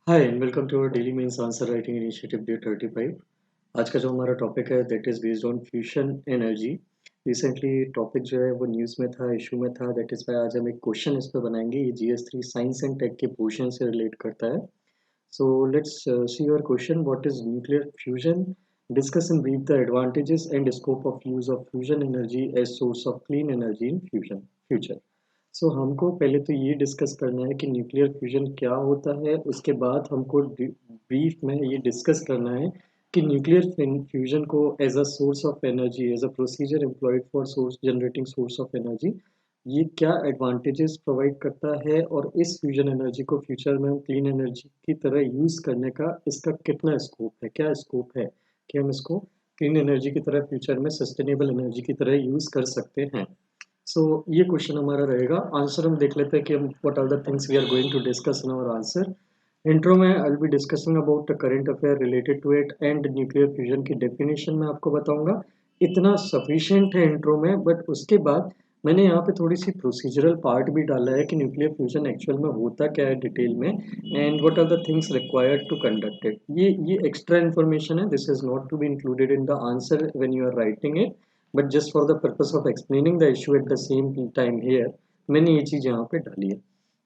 Hi and welcome to our daily mains answer writing initiative day 35। आज का जो हमारा टॉपिक है that is based on fusion energy. Recently topic जो है वो न्यूज़ में था, इशू में था, दैट इज़ वाई आज हम एक क्वेश्चन इस पे बनाएंगे। ये GS3 साइंस एंड टेक के पोर्शन से रिलेट करता है। So let's see your question. What is nuclear fusion? Discuss in brief the advantages and scope of use of fusion energy as source of clean energy in fusion future. So हमको पहले तो ये discuss करना है कि nuclear fusion क्या होता है। उसके बाद हमको ब्रीफ में ये डिस्कस करना है कि न्यूक्लियर फ्यूजन को as a source of energy, as a procedure employed for source generating source of energy, ये क्या एडवांटेजेस प्रोवाइड करता है और इस फ्यूजन एनर्जी को फ्यूचर में हम क्लीन एनर्जी की तरह यूज़ करने का इसका कितना स्कोप है, क्या स्कोप है कि हम इसको क्लीन एनर्जी की तरह फ्यूचर में सस्टेनेबल एनर्जी की तरह यूज़ कर सकते हैं। सो ये क्वेश्चन हमारा रहेगा। आंसर हम देख लेते हैं कि हम what are the things we are going to discuss in our answer. Intro में I will be discussing about the current affair related to it and nuclear fusion की डेफिनेशन मैं आपको बताऊंगा। इतना सफिशिएंट है इंट्रो में, बट उसके बाद मैंने यहाँ पे थोड़ी सी प्रोसीजरल पार्ट भी डाला है कि न्यूक्लियर फ्यूजन एक्चुअल में होता क्या है डिटेल में and what are the things required to conduct it. ये एक्स्ट्रा इन्फॉर्मेशन है, this is not to be included in the answer when you are writing it, but just for the purpose of explaining the issue at the same time here मैंने ये चीज़ यहाँ पे डाली है।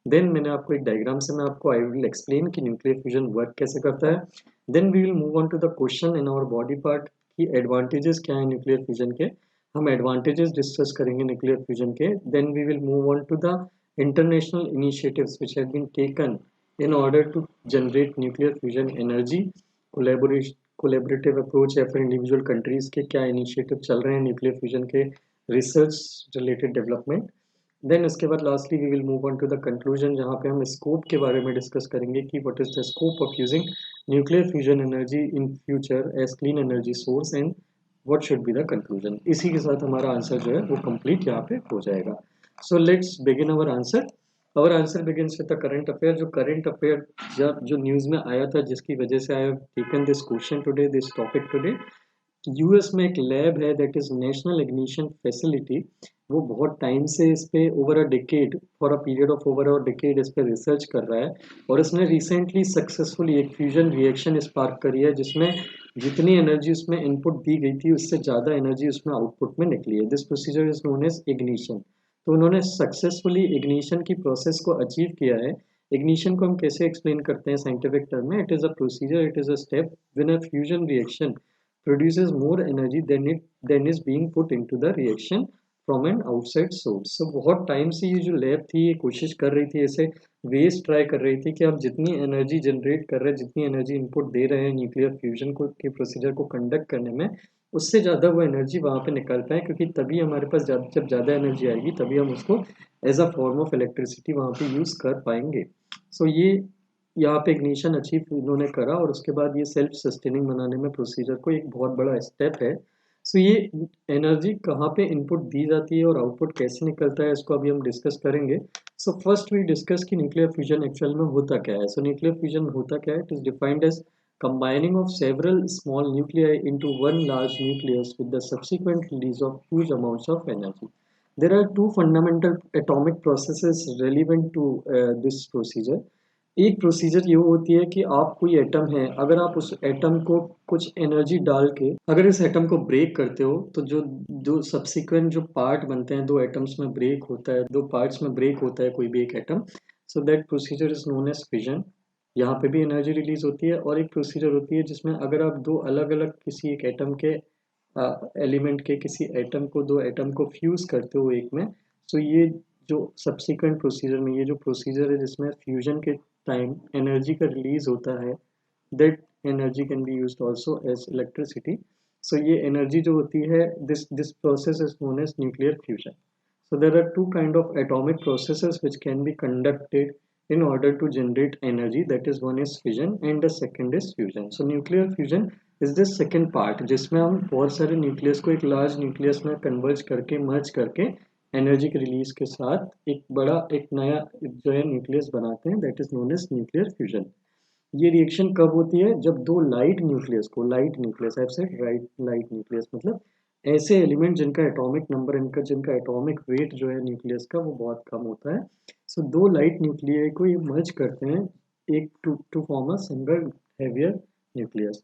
Then मैंने आपको एक डायग्राम से मैं आपको आई विल एक्सप्लेन कि न्यूक्लियर फ्यूजन वर्क कैसे करता है। Then we will move on to the question in our body part की एडवांटेजेस क्या है न्यूक्लियर फ्यूजन के। हम एडवांटेजेस डिस्कस करेंगे न्यूक्लियर फ्यूजन के। Then we will move on to the international initiatives which have been taken in order to generate nuclear fusion energy. Collaboration, collaborative approach या फिर individual countries के क्या initiative चल रहे हैं न्यूक्लियर फ्यूजन के रिसर्च रिलेटेड डेवलपमेंट। देन इसके बाद lastly we will move on to the conclusion, जहाँ पे हम स्कोप के बारे में डिस्कस करेंगे कि what is the scope of using nuclear fusion energy in future as clean energy source and what should be the conclusion. इसी के साथ हमारा आंसर जो है वो कंप्लीट यहाँ पे हो जाएगा। So let's begin our answer. Our answer begins with the current affair. जो करंट अफेयर जब जो न्यूज़ में आया था, जिसकी वजह से I have taken this question today, this topic today. US में एक लैब है that is national ignition facility. वो बहुत टाइम से इस पे over a decade, for a period of over a decade इस पे रिसर्च कर रहा है और इसने रिसेंटली सक्सेसफुली एक फ्यूजन रिएक्शन स्पार्क करी है जिसमें जितनी एनर्जी उसमें इनपुट दी गई थी उससे ज़्यादा एनर्जी उसमें आउटपुट में निकली है। This procedure is known as ignition. तो उन्होंने सक्सेसफुली इग्निशन की प्रोसेस को अचीव किया है। इग्निशन को हम कैसे एक्सप्लेन करते हैं साइंटिफिक टर्म में? It is a procedure, it is a step when a fusion reaction produces more energy than is being put into the reaction from an outside source। so बहुत time से ये जो lab थी ये कोशिश कर रही थी, ऐसे वेस्ट ट्राई कर रही थी कि हम जितनी एनर्जी जनरेट कर रहे हैं, जितनी एनर्जी इनपुट दे रहे हैं न्यूक्लियर फ्यूजन को के प्रोसीजर को कंडक्ट करने में, उससे ज़्यादा वो एनर्जी वहाँ पे निकल पाए, क्योंकि तभी हमारे पास जब ज़्यादा एनर्जी आएगी तभी हम उसको as a form of electricity वहाँ पे यूज़ कर पाएंगे। सो ये यहाँ पे इग्निशन अचीव इन्होंने करा और उसके बाद ये सेल्फ सस्टेनिंग बनाने में प्रोसीजर को एक बहुत बड़ा स्टेप है। सो ये एनर्जी कहाँ पे इनपुट दी जाती है और आउटपुट कैसे निकलता है, इसको अभी हम डिस्कस करेंगे। सो फर्स्ट वी डिस्कस कि न्यूक्लियर फ्यूजन एक्चुअल में होता क्या है। सो न्यूक्लियर फ्यूजन होता क्या है? It is defined as combining of several small nuclei into one large nucleus with the subsequent release of huge amounts of energy. There are two fundamental atomic processes relevant to this procedure। एक procedure ये होती है कि आप कोई atom है, अगर आप उस एटम को कुछ एनर्जी डाल के अगर इस एटम को ब्रेक करते हो तो जो जो सब्सिक्वेंट जो पार्ट बनते हैं, दो एटम्स में ब्रेक होता है, दो पार्ट्स में ब्रेक होता है कोई भी एक atom. So that procedure is known as fission. यहाँ पे भी एनर्जी रिलीज होती है। और एक प्रोसीजर होती है जिसमें अगर आप दो अलग अलग किसी एक एटम के एलिमेंट के किसी एटम को, दो एटम को फ्यूज करते हो एक में। सो ये जो सब्सिक्वेंट प्रोसीजर में ये जो प्रोसीजर है जिसमें फ्यूजन के टाइम एनर्जी का रिलीज होता है, that energy can be used also as electricity. So ये एनर्जी जो होती है, this process is known as nuclear fusion. So there are two kind of atomic processes which can be conducted in order to generate energy. That is, one is fission and the second is fusion. So nuclear fusion is the second part जिसमें हम बहुत सारे nucleus को एक large nucleus में converge करके मर्ज करके energy के रिलीज के साथ एक बड़ा एक नया जो है न्यूक्लियस बनाते हैं। That is known as nuclear fusion. ये रिएक्शन कब होती है? जब दो लाइट न्यूक्लियस को, light nucleus I said right, light nucleus मतलब ऐसे एलिमेंट जिनका एटॉमिक नंबर, इनका जिनका एटॉमिक वेट जो है न्यूक्लियस का वो बहुत कम होता है। सो दो लाइट न्यूक्लियाई को ये मर्ज करते हैं एक to form a single heavier nucleus.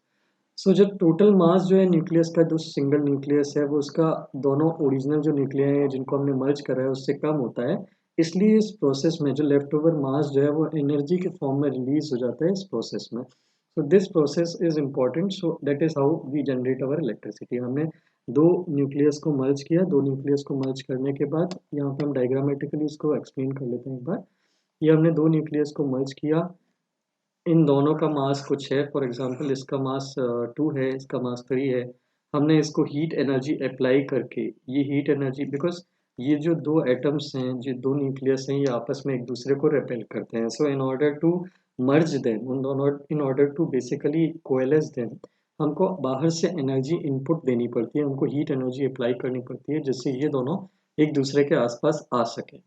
So जो टोटल मास जो है न्यूक्लियस का, जो सिंगल न्यूक्लियस है, वो उसका दोनों ओरिजिनल जो न्यूक्लियाई है जिनको हमने मर्ज करा है उससे कम होता है। इसलिए इस प्रोसेस में जो लेफ्ट ओवर मास जो है वो एनर्जी के फॉर्म में रिलीज हो जाता है इस प्रोसेस में। So this process is important, so that is how we generate our electricity. हमने दो न्यूक्लियस को मर्ज किया, दो न्यूक्लियस को मर्ज करने के बाद यहाँ पे हम डायग्रामेटिकली इसको एक्सप्लेन कर लेते हैं एक बार। ये हमने दो न्यूक्लियस को मर्ज किया, इन दोनों का मास कुछ है, फॉर एग्जांपल इसका मास 2 है, इसका मास 3 है। हमने इसको हीट एनर्जी अप्लाई करके, ये हीट एनर्जी, बिकॉज ये जो दो एटम्स हैं, जो दो न्यूक्लियस हैं, ये आपस में एक दूसरे को रेपेल करते हैं। So in order to merge them, उन दोनों, in order to basically coalesce them, हमको बाहर से एनर्जी इनपुट देनी पड़ती है, हमको हीट एनर्जी अप्लाई करनी पड़ती है जिससे ये दोनों एक दूसरे के आसपास आ सके।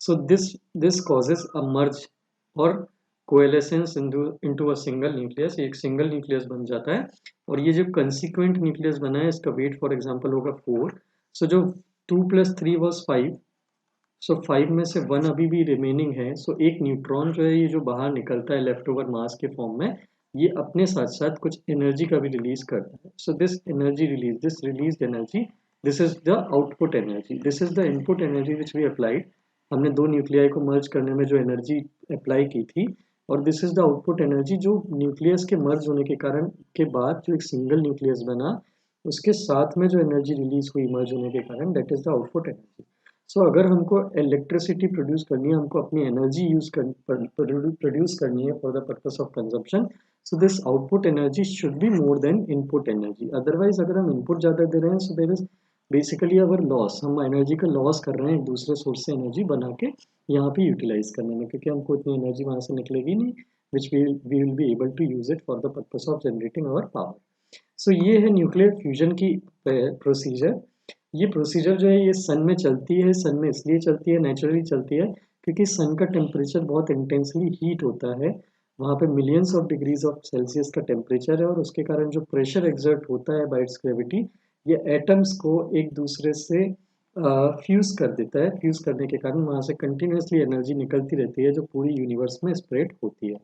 सो दिस कॉजेज अ मर्ज और कोएलेसेंस इनटू अ सिंगल न्यूक्लियस, एक सिंगल न्यूक्लियस बन जाता है। और ये जो कंसिक्वेंट न्यूक्लियस बना है इसका वेट फॉर एग्जांपल होगा 4। सो जो 2 + 3 वाज 5, सो 5 में से 1 अभी भी रिमेनिंग है। सो एक न्यूट्रॉन जो है ये जो बाहर निकलता है लेफ्ट ओवर मास के फॉर्म में, ये अपने साथ साथ कुछ एनर्जी का भी रिलीज करता है। So this energy release, this release energy, this is the output energy, this is the input energy which we applied. हमने दो न्यूक्लियाई को मर्ज करने में जो एनर्जी अप्लाई की थी, और this is the output energy जो न्यूक्लियस के मर्ज होने के कारण के बाद जो एक सिंगल न्यूक्लियस बना उसके साथ में जो एनर्जी रिलीज हुई मर्ज होने के कारण, that is the output energy. So अगर हमको इलेक्ट्रिसिटी प्रोड्यूस करनी है, हमको अपनी एनर्जी यूज कर प्रोड्यूस करनी है for the purpose of consumption, so this output energy should be more than input energy. Otherwise अगर हम इनपुट ज़्यादा दे रहे हैं, so there is basically our loss, हम एनर्जी का लॉस कर रहे हैं एक दूसरे सोर्स से एनर्जी बना के यहाँ पे यूटिलाइज करने में, क्योंकि हमको इतनी एनर्जी वहाँ से निकलेगी नहीं which we will be able to use it for the purpose of generating our power. So ये है न्यूक्लियर फ्यूजन की प्रोसीजर। ये प्रोसीजर जो है ये सन में चलती है, सन में इसलिए चलती है, नेचुरली चलती है क्योंकि सन का टेम्परेचर बहुत इंटेंसली हीट होता है। वहाँ पे millions of degrees of Celsius का टेम्परेचर है, और उसके कारण जो प्रेशर एक्सर्ट होता है बाय इट्स ग्रेविटी, ये एटम्स को एक दूसरे से फ्यूज कर देता है। फ्यूज करने के कारण वहाँ से कंटिन्यूसली एनर्जी निकलती रहती है जो पूरी यूनिवर्स में स्प्रेड होती है।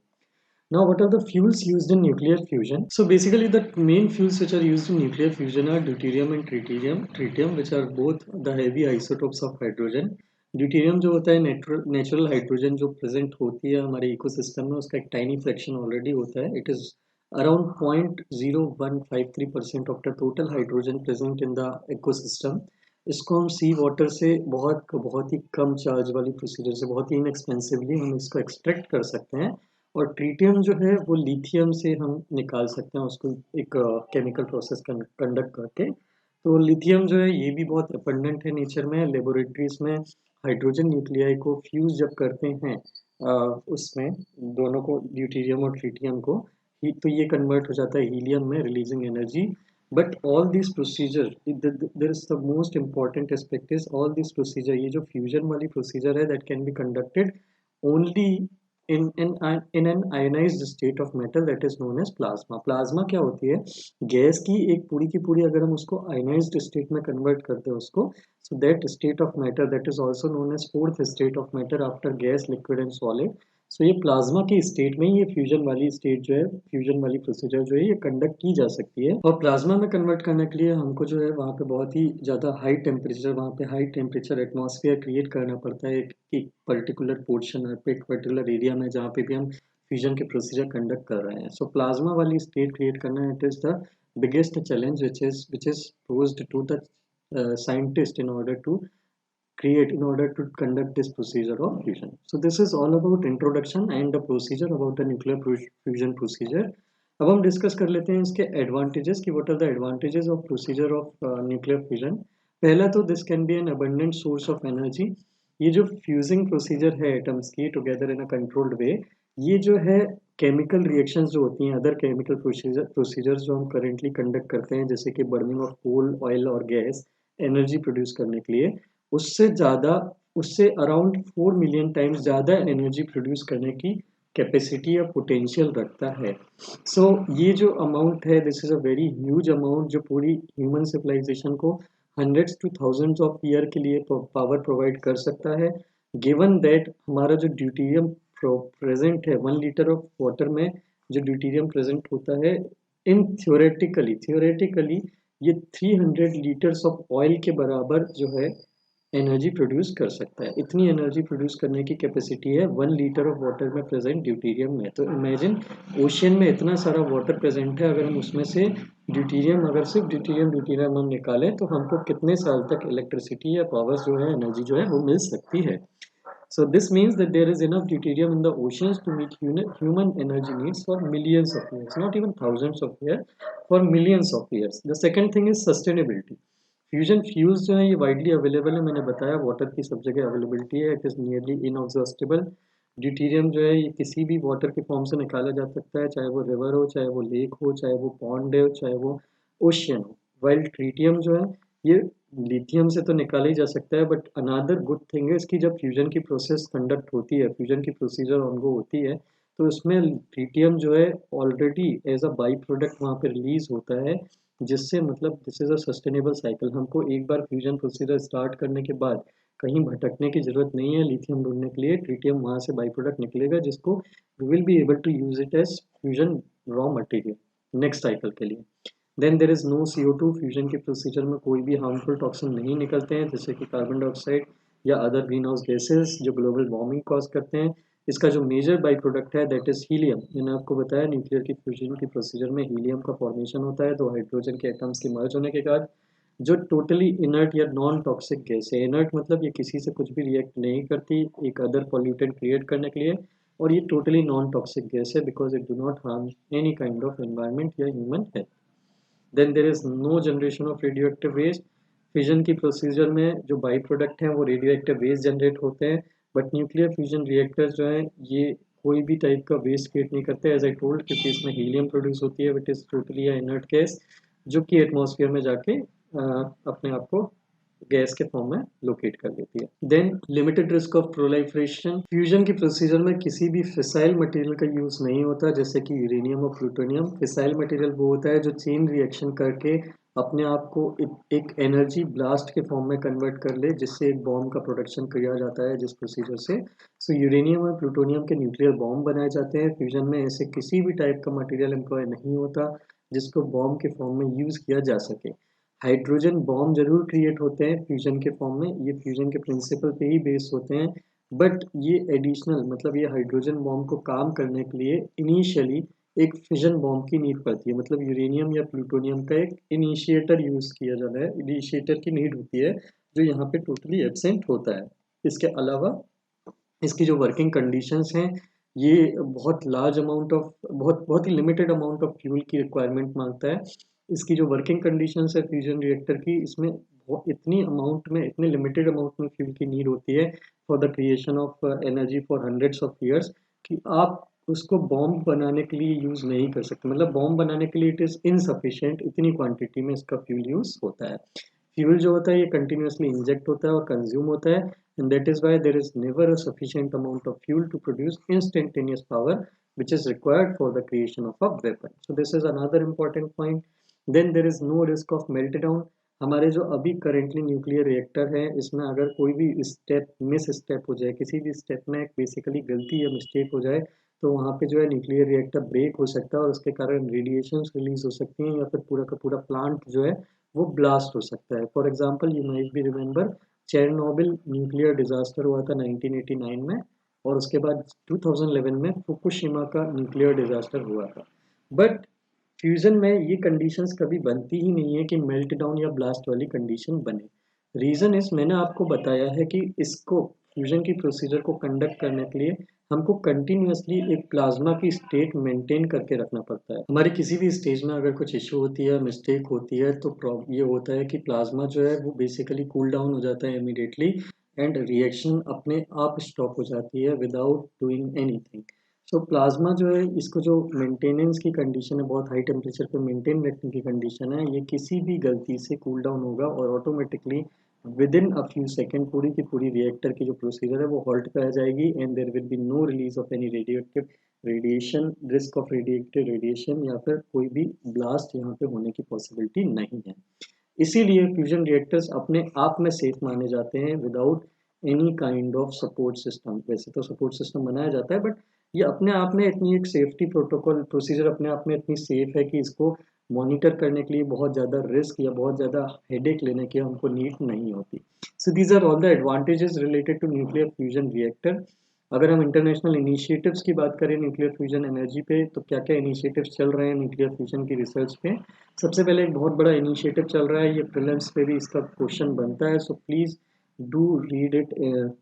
Now, what are the fuels used in nuclear fusion? So basically, the main fuels which are used in nuclear fusion are deuterium and tritium. Tritium, which are both the heavy isotopes of hydrogen. Deuterium जो होता है natural hydrogen जो present होती है हमारे ecosystem में, उसका एक टाइनी फ्रैक्शन ऑलरेडी होता है। It is around 0.0153% of the total hydrogen present in the ecosystem. इसको हम सी वाटर से बहुत ही कम चार्ज वाली प्रोसीजर से बहुत ही इनएक्सपेंसिवली हम इसको एक्सट्रैक्ट कर सकते हैं। और ट्रीटियम जो है वो लिथियम से हम निकाल सकते हैं उसको एक केमिकल प्रोसेस कंडक्ट करके। तो लिथियम जो है ये भी बहुत अबंडेंट है नेचर में। लेबोरेटरीज में हाइड्रोजन न्यूक्लियाई को फ्यूज जब करते हैं उसमें दोनों को, ड्यूटेरियम और ट्रीटियम को, तो ये कन्वर्ट हो जाता है हीलियम में, releasing energy. But all this procedure, there is the most important aspect is all this procedure, ये जो फ्यूजन वाली प्रोसीजर है that can be conducted only in an ionized state of matter that is known as plasma. Plasma क्या होती है? Gas की एक पूरी की पूरी अगर हम उसको आयनाइज्ड स्टेट में कन्वर्ट करते हैं उसको, so that state of matter that is also known as fourth state of matter after gas, liquid and solid. So ये प्लाज्मा की स्टेट में ये फ्यूजन वाली स्टेट जो है, फ्यूजन वाली प्रोसीजर जो है ये कंडक्ट की जा सकती है। और प्लाज्मा में कन्वर्ट करने के लिए हमको जो है वहाँ पे बहुत ही ज़्यादा हाई टेम्परेचर, वहाँ पे हाई टेम्परेचर एटमॉस्फेयर क्रिएट करना पड़ता है एक पर्टिकुलर पोर्शन, एक पर्टिकुलर एरिया में जहाँ पे भी हम फ्यूजन के प्रोसीजर कंडक्ट कर रहे हैं। सो प्लाज्मा वाली स्टेट क्रिएट करना, it is the biggest challenge which is posed to the scientist in order to conduct this procedure of fusion. So this is all about introduction and the procedure about the nuclear fusion procedure. अब हम discuss कर लेते हैं इसके advantages कि what are the advantages of procedure of nuclear fusion. पहला तो this can be an abundant source of energy. ये जो फ्यूजिंग प्रोसीजर है एटम्स की together in a controlled way, ये जो है केमिकल रिएक्शंस जो होती हैं, अदर केमिकल प्रोसीजर्स जो हम करेंटली कंडक्ट करते हैं, जैसे कि बर्निंग ऑफ कोल, ऑयल और गैस एनर्जी प्रोड्यूस करने के लिए, उससे ज़्यादा, उससे अराउंड 4 मिलियन टाइम्स ज़्यादा एनर्जी प्रोड्यूस करने की कैपेसिटी या पोटेंशियल रखता है। सो ये जो अमाउंट है, this is a very huge amount जो पूरी ह्यूमन सिविलाइजेशन को hundreds two thousands of year के लिए पावर प्रोवाइड कर सकता है। गिवन दैट हमारा जो ड्यूटेरियम प्रेजेंट है 1 लीटर ऑफ वाटर में, जो ड्यूटीरियम प्रेजेंट होता है, इन थियोरेटिकली ये 300 लीटर्स ऑफ ऑयल के बराबर जो है एनर्जी प्रोड्यूस कर सकता है। इतनी एनर्जी प्रोड्यूस करने की कैपेसिटी है 1 लीटर ऑफ वाटर में प्रेजेंट ड्यूटीरियम में। तो इमेजिन ओशियन में इतना सारा वाटर प्रेजेंट है, अगर हम उसमें से ड्यूटीरियम, अगर सिर्फ ड्यूटीरियम हम निकालें तो हमको कितने साल तक इलेक्ट्रिसिटी या पावर जो है, एनर्जी जो है वो मिल सकती है। So this means that there is enough deuterium in the oceans to meet human energy needs for millions of years, not even thousands of years, for millions of years. The second thing is sustainability. Fusion fuels जो है ये widely available है, मैंने बताया water की सब जगह availability है, इट इज़ नियरली इनऑब्जॉस्टेबल। ड्यूटीरियम जो है ये किसी भी वाटर के फॉर्म से निकाला जा सकता है, चाहे वो रिवर हो, चाहे वो लेक हो, चाहे वो पॉन्ड हो, चाहे वो ओशियन हो। वाइल ट्रीटियम जो है ये लिथियम से तो निकाला ही जा सकता है, बट अनदर गुड थिंग है इसकी, जब फ्यूजन की प्रोसेस कंडक्ट होती है, फ्यूजन की प्रोसीजर ऑनगो होती है, तो इसमें ट्रीटियम जो है already as a by product वहाँ पे रिलीज होता है, जिससे मतलब this is a sustainable cycle. हमको एक बार फ्यूजन प्रोसीजर स्टार्ट करने के बाद कहीं भटकने की ज़रूरत नहीं है लिथियम ढूंढने के लिए, ट्रीटियम वहाँ से बाई प्रोडक्ट निकलेगा, जिसको we will be able to use it as fusion raw material next cycle के लिए। Then there is no CO2, fusion के प्रोसीजर में कोई भी हार्मफुल टॉक्सिन नहीं निकलते हैं, जैसे कि कार्बन डाइऑक्साइड या अदर ग्रीन हाउस गैसेज जो ग्लोबल वार्मिंग कॉज करते हैं। इसका जो मेजर बाई प्रोडक्ट है दैट इज़ हीलियम। मैंने आपको बताया न्यूक्लियर की फ्यूजन की प्रोसीजर में हीलियम का फॉर्मेशन होता है, दो हाइड्रोजन के एटम्स के मर्ज होने के बाद, जो टोटली इनर्ट या नॉन टॉक्सिक गैस है। इनर्ट मतलब ये किसी से कुछ भी रिएक्ट नहीं करती एक अदर पॉल्यूटेंट क्रिएट करने के लिए, और ये टोटली नॉन टॉक्सिक गैस है because it do not harm any kind of environment या human health. Then there is no generation of radio active waste. Fusion की प्रोसीजर में जो बाई प्रोडक्ट हैं वो रेडियो एक्टिव वेस्ट जनरेट होते हैं, but nuclear fusion reactor जो हैं ये कोई भी टाइप का वेस्ट क्रिएट नहीं करते एज आई टोल्ड, क्योंकि इसमें हीलियम प्रोड्यूस होती है विट इज़ टोटली इनर्ट गैस, जो कि एटमॉस्फेयर में जाके अपने आप को गैस के फॉर्म में लोकेट कर लेती है। Then limited risk of proliferation. Fusion की प्रोसीजर में किसी भी फिसाइल मटेरियल का यूज नहीं होता, जैसे कि यूरेनियम और प्लूटोनियम। फिसाइल मटेरियल वो होता है जो चेन रिएक्शन करके अपने आप को एक एनर्जी ब्लास्ट के फॉर्म में कन्वर्ट कर ले, जिससे एक बॉम्ब का प्रोडक्शन किया जाता है जिस प्रोसीजर से। सो यूरेनियम और प्लूटोनियम के न्यूक्लियर बॉम्ब बनाए जाते हैं। फ्यूजन में ऐसे किसी भी टाइप का मटेरियल एम्प्लॉय नहीं होता जिसको बॉम्ब के फॉर्म में यूज किया जा सके। हाइड्रोजन बॉम्ब जरूर क्रिएट होते हैं फ्यूजन के फॉर्म में, ये फ्यूजन के प्रिंसिपल पे ही बेस्ड होते हैं, बट ये एडिशनल मतलब ये हाइड्रोजन बॉम्ब को काम करने के लिए इनिशियली एक फिजन बॉम्ब की नीड पड़ती है, मतलब यूरेनियम या प्लूटोनियम का एक इनिशिएटर यूज किया जाना है, इनिशिएटर की नीड होती है, जो यहाँ पे टोटली एब्सेंट होता है। इसके अलावा इसकी जो वर्किंग कंडीशंस हैं ये बहुत लार्ज अमाउंट ऑफ बहुत बहुत ही लिमिटेड अमाउंट ऑफ फ्यूल की रिक्वायरमेंट मांगता है। इसकी जो वर्किंग कंडीशंस है फ्यूजन रिएक्टर की, इसमें इतनी अमाउंट में, इतने लिमिटेड अमाउंट में फ्यूल की नीड होती है for the creation of energy for hundreds of years, कि आप उसको बॉम्ब बनाने के लिए यूज़ नहीं कर सकते, मतलब बॉम्ब बनाने के लिए इट इज़ इनसफिशिएंट, इतनी क्वांटिटी में इसका फ्यूल यूज़ होता है। फ्यूल जो होता है ये कंटिन्यूसली इंजेक्ट होता है और कंज्यूम होता है, and that is why there is never a sufficient amount of fuel to produce instantaneous power which is required for the creation of a weapon. So this is another important point. Then there is no risk of meltdown. हमारे जो अभी currently nuclear reactor है इसमें अगर कोई भी step miss step हो जाए, किसी भी स्टेप में बेसिकली गलती या मिस्टेक हो जाए, तो वहाँ पे जो है न्यूक्लियर रिएक्टर ब्रेक हो सकता है और उसके कारण रेडिएशंस रिलीज हो सकती हैं, या फिर पूरा का पूरा प्लांट जो है वो ब्लास्ट हो सकता है। For example you might be remember Chernobyl nuclear disaster हुआ था 1989 में, और उसके बाद 2011 में फुकुशिमा का न्यूक्लियर डिजास्टर हुआ था। बट फ्यूजन में ये कंडीशंस कभी बनती ही नहीं है कि मेल्ट डाउन या ब्लास्ट वाली कंडीशन बने। रीज़न इस मैंने आपको बताया है कि इसको फ्यूजन की प्रोसीजर को कंडक्ट करने के लिए हमको कंटिन्यूअसली एक प्लाज्मा की स्टेट मेंटेन करके रखना पड़ता है। हमारी किसी भी स्टेज में अगर कुछ इशू होती है, मिस्टेक होती है, तो ये होता है कि प्लाज्मा जो है वो बेसिकली कूल डाउन हो जाता है इमीडिएटली, एंड रिएक्शन अपने आप स्टॉप हो जाती है विदाउट डूइंग एनीथिंग। सो प्लाज्मा जो है इसको जो मेंटेनेंस की कंडीशन है, बहुत हाई टेम्परेचर पे मेंटेन रखने की कंडीशन है, ये किसी भी गलती से कूल डाउन होगा और automatically with in a few second पूरी की पूरी रिएक्टर की जो प्रोसीजर है वो हॉल्ट पे आ जाएगी, and there will be no release of any radioactive radiation, risk of radioactive radiation या फिर कोई भी ब्लास्ट यहाँ पे होने की पॉसिबिलिटी नहीं है। इसीलिए फ्यूजन रिएक्टर्स अपने आप में सेफ माने जाते हैं without any kind of support system. वैसे तो सपोर्ट सिस्टम बनाया जाता है, बट ये अपने आप में इतनी एक सेफ्टी प्रोटोकॉल प्रोसीजर अपने आप में इतनी सेफ है कि इसको मॉनिटर करने के लिए बहुत ज़्यादा रिस्क या बहुत ज़्यादा हेडेक लेने की हमको नीड नहीं होती। So these are all the advantages related to nuclear fusion reactor. अगर हम इंटरनेशनल इनिशिएटिव्स की बात करें न्यूक्लियर फ्यूजन एनर्जी पे, तो क्या क्या इनिशिएटिव्स चल रहे हैं न्यूक्लियर फ्यूजन की रिसर्च पे। सबसे पहले एक बहुत बड़ा इनिशिएटिव चल रहा है, ये प्रीलिम्स पे भी इसका क्वेश्चन बनता है, so please do read it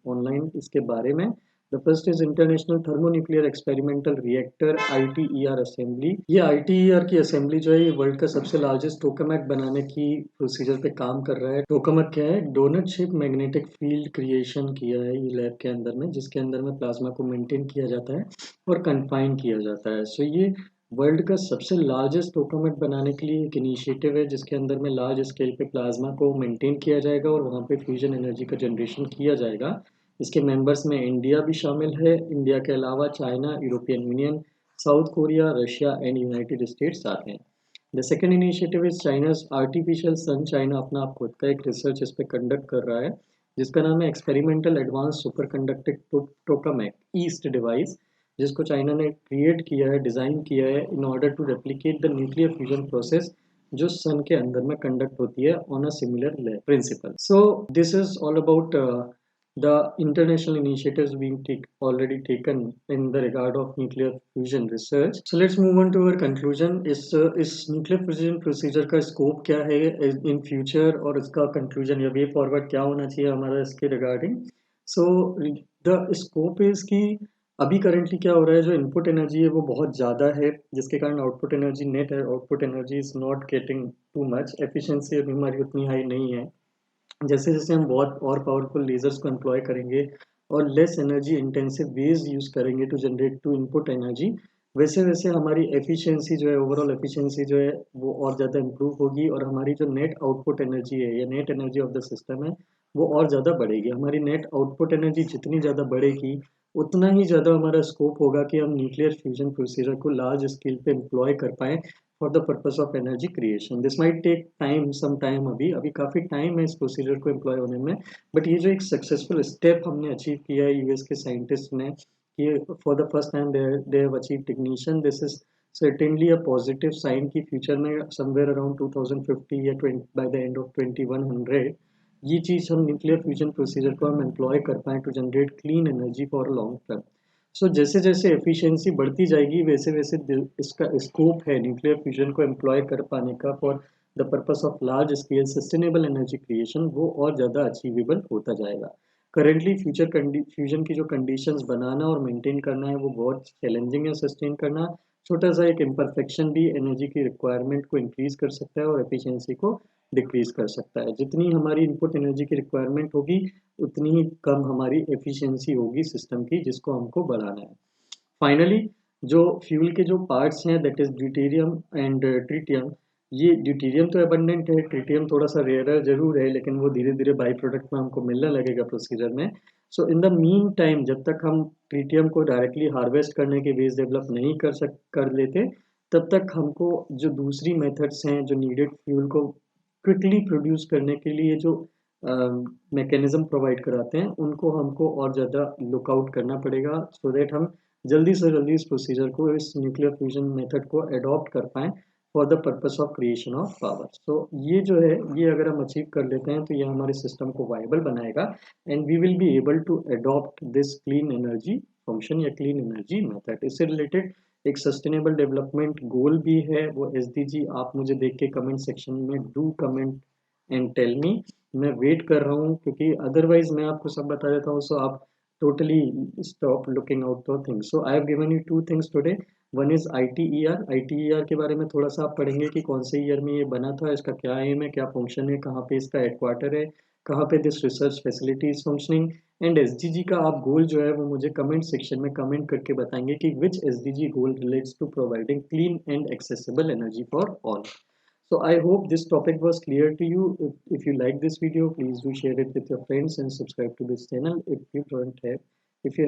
online इसके बारे में। The first is international thermonuclear experimental reactor ITER assembly. ये ITER की असेंबली जो है ये वर्ल्ड का सबसे लार्जेस्ट टोकामैक बनाने की प्रोसीजर पे काम कर रहा है। टोकामैक क्या है? Doughnut shape magnetic field creation किया है ये लैब के अंदर में, जिसके अंदर में प्लाज्मा को मेंटेन किया जाता है और कन्फाइन किया जाता है। सो ये वर्ल्ड का सबसे लार्जेस्ट टोकामेट बनाने के लिए एक इनिशिएटिव है, जिसके अंदर में लार्ज स्केल पे प्लाज्मा को मेंटेन किया जाएगा और वहाँ पे फ्यूजन एनर्जी का जनरेशन किया जाएगा। इसके मेंबर्स में इंडिया भी शामिल है। इंडिया के अलावा China, European Union, South Korea, Russia and United States आते हैं। The second initiative is China's artificial sun. China अपना आप खुद का एक रिसर्च इस पर कंडक्ट कर रहा है, जिसका नाम है experimental advanced super conducting tokamak east device, जिसको चाइना ने क्रिएट किया है, डिज़ाइन किया है in order to replicate the nuclear fusion process जो सन के अंदर में कंडक्ट होती है on a similar principle. So this is all about the international initiatives being already taken in the regard of nuclear fusion research. So let's move on to our conclusion. इस nuclear fusion procedure का scope क्या है in future, और इसका conclusion या way forward क्या होना चाहिए हमारा इसके regarding. So the scope is कि अभी करंटली क्या हो रहा है, जो इनपुट एनर्जी है वो बहुत ज़्यादा है, जिसके कारण आउटपुट एनर्जी नेट है output energy is not getting too much, efficiency अभी हमारी उतनी हाई नहीं है। जैसे जैसे हम बहुत और पावरफुल लेजर्स को एम्प्लॉय करेंगे और less energy intensive ways use करेंगे to generate to input energy, वैसे वैसे हमारी एफिशिएंसी जो है, ओवरऑल एफिशिएंसी जो है वो और ज़्यादा इम्प्रूव होगी, और हमारी जो नेट आउटपुट एनर्जी है या net energy of the system है वो और ज़्यादा बढ़ेगी। हमारी नेट आउटपुट एनर्जी जितनी ज़्यादा बढ़ेगी उतना ही ज़्यादा हमारा स्कोप होगा कि हम न्यूक्लियर फ्यूजन प्रोसीजर को लार्ज स्केल पे एम्प्लॉय कर पाएँ for the purpose of energy creation. This might take time, some time, अभी अभी काफ़ी टाइम है इस प्रोसीजर को एम्प्लॉय होने में, बट ये जो एक सक्सेसफुल स्टेप हमने अचीव किया है यूएस के साइंटिस्ट ने, कि for the first time they have achieved ignition, this is certainly a positive sign कि फ्यूचर में समवेयर अराउंड 2050 या 20 बाय द एंड ऑफ 2100 ये चीज़ हम न्यूक्लियर फ्यूजन प्रोसीजर को हम एम्प्लॉय कर पाएँ to generate clean energy for long term. So जैसे जैसे एफिशिएंसी बढ़ती जाएगी वैसे वैसे इसका स्कोप है न्यूक्लियर फ्यूजन को एम्प्लॉय कर पाने का for the purpose of large scale sustainable energy creation, वो और ज़्यादा अचीवेबल होता जाएगा। करेंटली फ्यूजन की जो कंडीशंस बनाना और मेंटेन करना है वो बहुत चैलेंजिंग है सस्टेन करना। छोटा सा एक इम्परफेक्शन भी एनर्जी की रिक्वायरमेंट को इंक्रीज कर सकता है और एफिशिएंसी को डिक्रीज कर सकता है। जितनी हमारी इनपुट एनर्जी की रिक्वायरमेंट होगी उतनी ही कम हमारी एफिशिएंसी होगी सिस्टम की, जिसको हमको बढ़ाना है। फाइनली जो फ्यूल के जो पार्ट्स हैं that is deuterium and tritium, ये ड्यूटेरियम तो एबंडेंट है, ट्रिटियम थोड़ा सा रेयरर जरूर है, लेकिन वो धीरे धीरे बाई प्रोडक्ट में हमको मिलने लगेगा प्रोसीजर में। सो इन द मीन टाइम जब तक हम ट्रिटियम को डायरेक्टली हार्वेस्ट करने के बेस डेवलप नहीं कर लेते, तब तक हमको जो दूसरी मेथड्स हैं जो नीडेड फ्यूल को क्विकली प्रोड्यूस करने के लिए जो मैकेनिज्म प्रोवाइड कराते हैं उनको हमको और ज़्यादा लुकआउट करना पड़ेगा, सो दैट हम जल्दी से जल्दी इस प्रोसीजर को, इस न्यूक्लियर फ्यूजन मेथड को अडॉप्ट कर पाएँ for the purpose of creation of power. So ये जो है ये अगर हम अचीव कर लेते हैं तो ये हमारे सिस्टम को वाइबल बनाएगा and we will be able to adopt this clean energy function या क्लीन एनर्जी मेथड। इससे रिलेटेड एक सस्टेनेबल डेवलपमेंट गोल भी है, वो SDG आप मुझे देख के कमेंट सेक्शन में do comment and tell me. मैं वेट कर रहा हूँ क्योंकि अदरवाइज मैं आपको सब बता देता हूँ, सो आप totally stop looking out for things. So I have given you two things today. One is ITER। ITER के बारे में थोड़ा सा आप पढ़ेंगे कि कौन से ईयर में ये बना था, इसका क्या एम है, क्या फंक्शन है, कहाँ पे इसका हेडक्वार्टर है, कहाँ पे this research facility is functioning. And SDG का आप गोल जो है वो मुझे कमेंट सेक्शन में कमेंट करके बताएंगे कि which SDG goal relates to providing clean and accessible energy for all. So I hope this topic was clear to you. If you like this video, please do share it with your friends and subscribe to this channel if you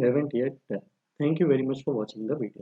haven't yet. Thank you very much for watching the video.